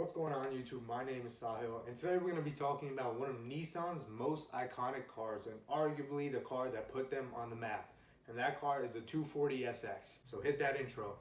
What's going on YouTube? My name is Sahil and today we're going to be talking about one of Nissan's most iconic cars and arguably the car that put them on the map. And that car is the 240SX. So hit that intro.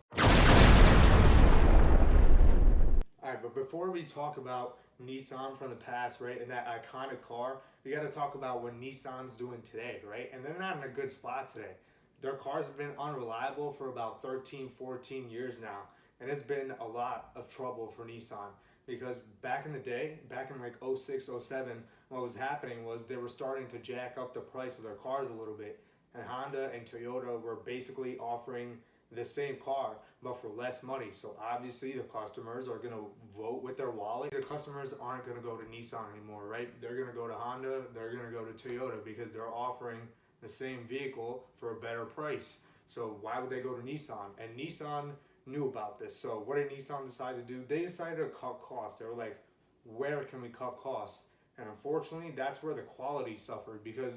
Alright, but before we talk about Nissan from the past, right, and that iconic car, we got to talk about what Nissan's doing today, right? And they're not in a good spot today. Their cars have been unreliable for about 13, 14 years now. And it's been a lot of trouble for Nissan because back in the day, back in like 06, 07, what was happening was they were starting to jack up the price of their cars a little bit. And Honda and Toyota were basically offering the same car, but for less money. So obviously the customers are gonna vote with their wallet. The customers aren't gonna go to Nissan anymore, right? They're gonna go to Honda, they're gonna go to Toyota because they're offering the same vehicle for a better price. So why would they go to Nissan? And Nissan knew about this. So what did Nissan decide to do? They decided to cut costs. They were like, where can we cut costs? And unfortunately, that's where the quality suffered because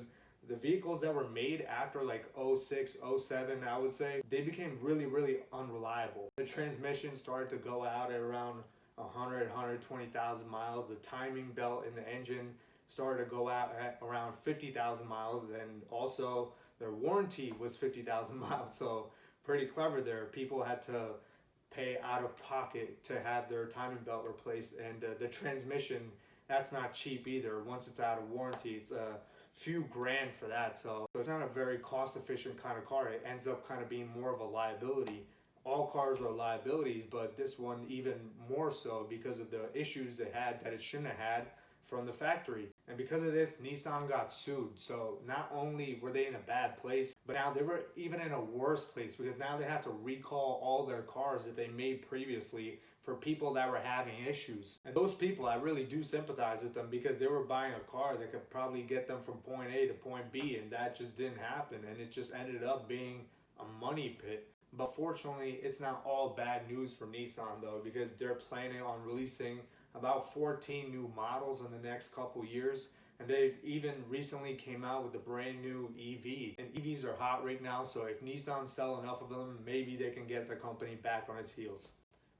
the vehicles that were made after like 06, 07, I would say, they became really, really unreliable. The transmission started to go out at around 100, 120,000 miles. The timing belt in the engine started to go out at around 50,000 miles. And also their warranty was 50,000 miles. So pretty clever there. People had to pay out of pocket to have their timing belt replaced, and the transmission, that's not cheap either. Once it's out of warranty, it's a few grand for that. So it's not a very cost efficient kind of car. It ends up kind of being more of a liability. All cars are liabilities, but this one even more so because of the issues they had that it shouldn't have had from the factory. And because of this, Nissan got sued. So not only were they in a bad place, but now they were even in a worse place because now they had to recall all their cars that they made previously for people that were having issues. And those people, I really do sympathize with them because they were buying a car that could probably get them from point A to point B, and that just didn't happen. And it just ended up being a money pit. But fortunately, it's not all bad news for Nissan though, because they're planning on releasing about 14 new models in the next couple years. And they even recently came out with a brand new EV. And EVs are hot right now, so if Nissan sell enough of them, maybe they can get the company back on its heels.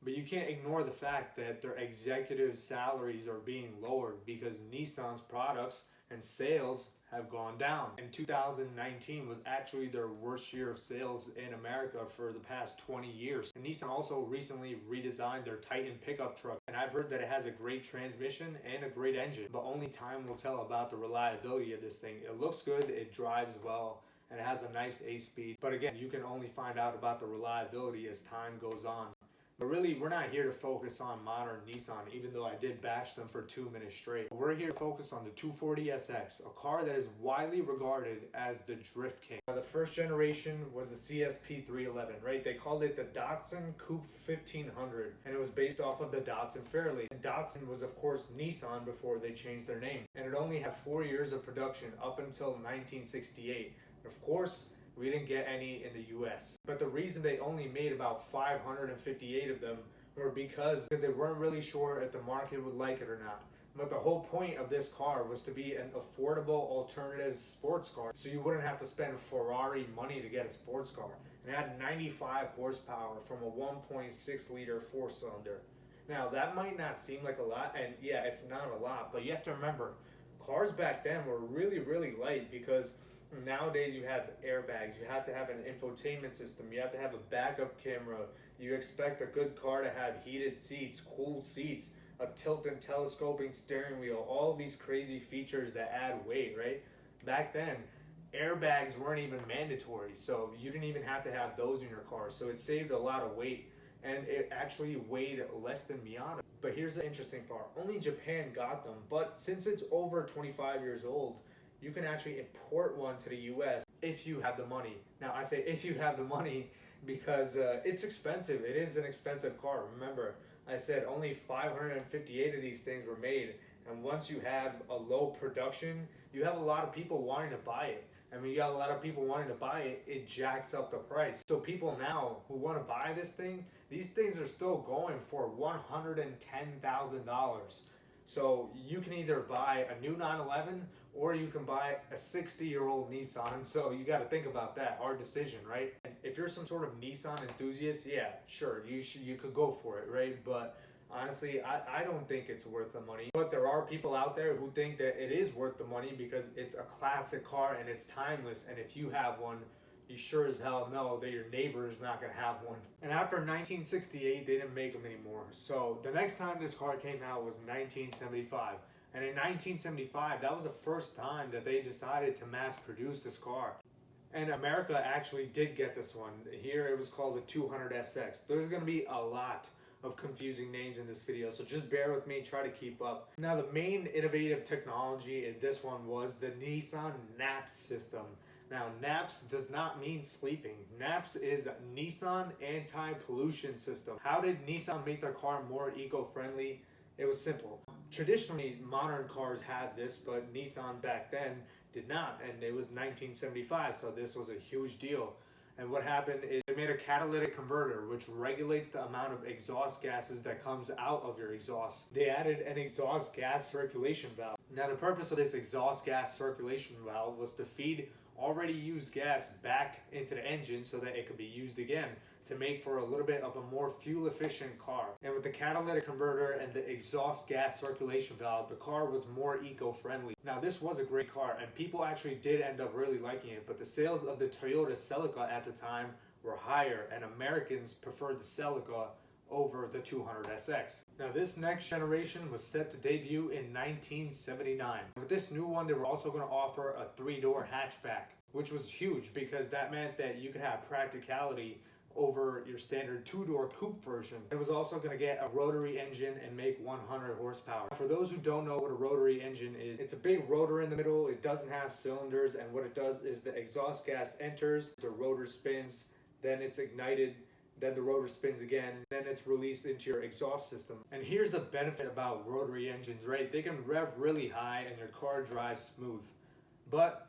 But you can't ignore the fact that their executive salaries are being lowered because Nissan's products and sales have gone down. And 2019 was actually their worst year of sales in America for the past 20 years. And Nissan also recently redesigned their Titan pickup truck. And I've heard that it has a great transmission and a great engine, but only time will tell about the reliability of this thing. It looks good, it drives well, and it has a nice 8-speed. But again, you can only find out about the reliability as time goes on. But really, we're not here to focus on modern Nissan, even though I did bash them for 2 minutes straight. We're here to focus on the 240SX, a car that is widely regarded as the Drift King. The first generation was the CSP 311, right? They called it the Datsun Coupe 1500, and it was based off of the Datsun Fairlane. And Datsun was, of course, Nissan before they changed their name. And it only had 4 years of production up until 1968. And of course, we didn't get any in the US. But the reason they only made about 558 of them were because they weren't really sure if the market would like it or not. But the whole point of this car was to be an affordable alternative sports car, so you wouldn't have to spend Ferrari money to get a sports car. And it had 95 horsepower from a 1.6 liter 4-cylinder. Now that might not seem like a lot, and yeah, it's not a lot, but you have to remember, cars back then were really, really light because nowadays you have airbags, you have to have an infotainment system, you have to have a backup camera, you expect a good car to have heated seats, cooled seats, a tilt and telescoping steering wheel, all these crazy features that add weight, right? Back then, airbags weren't even mandatory, so you didn't even have to have those in your car, so it saved a lot of weight, and it actually weighed less than Miata. But here's the interesting part, only Japan got them, but since it's over 25 years old, you can actually import one to the US if you have the money. Now I say if you have the money because it's expensive. It is an expensive car. Remember, I said only 558 of these things were made. And once you have a low production, you have a lot of people wanting to buy it. And when you got a lot of people wanting to buy it, it jacks up the price. So people now who want to buy this thing, these things are still going for $110,000. So you can either buy a new 911 or you can buy a 60-year-old Nissan. So you got to think about that. Hard decision, right? And if you're some sort of Nissan enthusiast, yeah, sure, you could go for it, right? But Honestly, I don't think it's worth the money. But there are people out there who think that it is worth the money because it's a classic car and it's timeless. And if you have one, you sure as hell know that your neighbor is not going to have one. And after 1968, they didn't make them anymore. So the next time this car came out was 1975. And in 1975, that was the first time that they decided to mass produce this car. And America actually did get this one. Here it was called the 200SX. There's going to be a lot of confusing names in this video, so just bear with me, try to keep up. Now, the main innovative technology in this one was the Nissan NAPS system. Now, NAPS does not mean sleeping. NAPS is Nissan Anti-Pollution System. How did Nissan make their car more eco-friendly? It was simple. Traditionally, modern cars had this, but Nissan back then did not, and it was 1975, so this was a huge deal. And what happened is they made a catalytic converter which regulates the amount of exhaust gases that comes out of your exhaust. They added an exhaust gas circulation valve. Now, the purpose of this exhaust gas circulation valve was to feed already used gas back into the engine so that it could be used again to make for a little bit of a more fuel efficient car. And with the catalytic converter and the exhaust gas circulation valve, the car was more eco-friendly. Now, this was a great car and people actually did end up really liking it, but the sales of the Toyota Celica at the time were higher and Americans preferred the Celica over the 200SX. Now, this next generation was set to debut in 1979. With this new one, they were also going to offer a 3-door hatchback, which was huge because that meant that you could have practicality over your standard 2-door coupe version. It was also going to get a rotary engine and make 100 horsepower. For those who don't know what a rotary engine is, it's a big rotor in the middle. It doesn't have cylinders, and what it does is the exhaust gas enters, the rotor spins, then it's ignited, then the rotor spins again, then it's released into your exhaust system. And here's the benefit about rotary engines, right? They can rev really high and your car drives smooth, but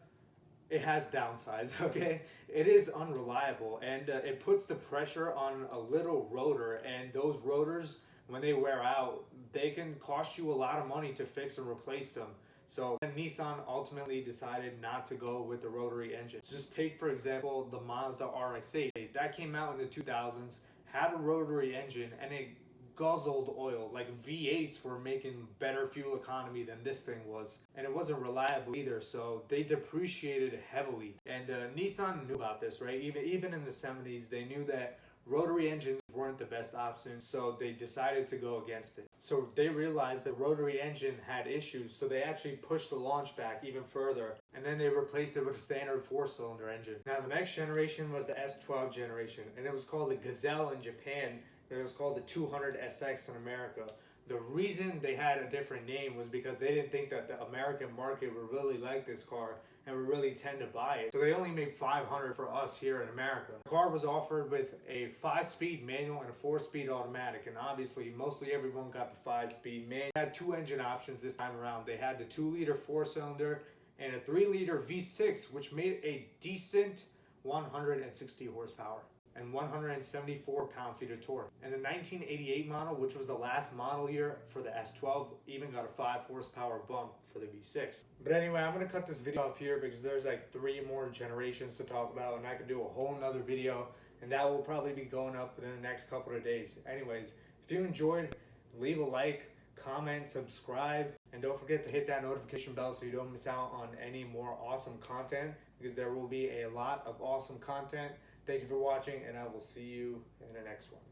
it has downsides, okay? It is unreliable, and it puts the pressure on a little rotor, and those rotors, when they wear out, they can cost you a lot of money to fix and replace them. So Nissan ultimately decided not to go with the rotary engine. Just take, for example, the Mazda RX-8. That came out in the 2000s, had a rotary engine, and it guzzled oil. Like V8s were making better fuel economy than this thing was. And it wasn't reliable either, so they depreciated heavily. And Nissan knew about this, right? Even in the 70s, they knew that rotary engines weren't the best option, so they decided to go against it. So they realized that rotary engine had issues, so they actually pushed the launch back even further, and then they replaced it with a standard 4-cylinder engine. Now, the next generation was the S12 generation, and it was called the Gazelle in Japan, and it was called the 200SX in America. The reason they had a different name was because they didn't think that the American market would really like this car and would really tend to buy it. So they only made 500 for us here in America. The car was offered with a 5-speed manual and a 4-speed automatic, and obviously mostly everyone got the 5-speed manual. They had 2 engine options this time around. They had the 2-liter 4-cylinder and a 3-liter V6, which made a decent 160 horsepower and 174 pound-feet of torque. And the 1988 model, which was the last model year for the S12, even got a 5 horsepower bump for the V6. But anyway, I'm going to cut this video off here because there's like 3 more generations to talk about, and I could do a whole nother video, and that will probably be going up within the next couple of days. Anyways, if you enjoyed, leave a like, comment, subscribe, and don't forget to hit that notification bell so you don't miss out on any more awesome content, because there will be a lot of awesome content. Thank you for watching, and I will see you in the next one.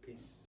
Peace.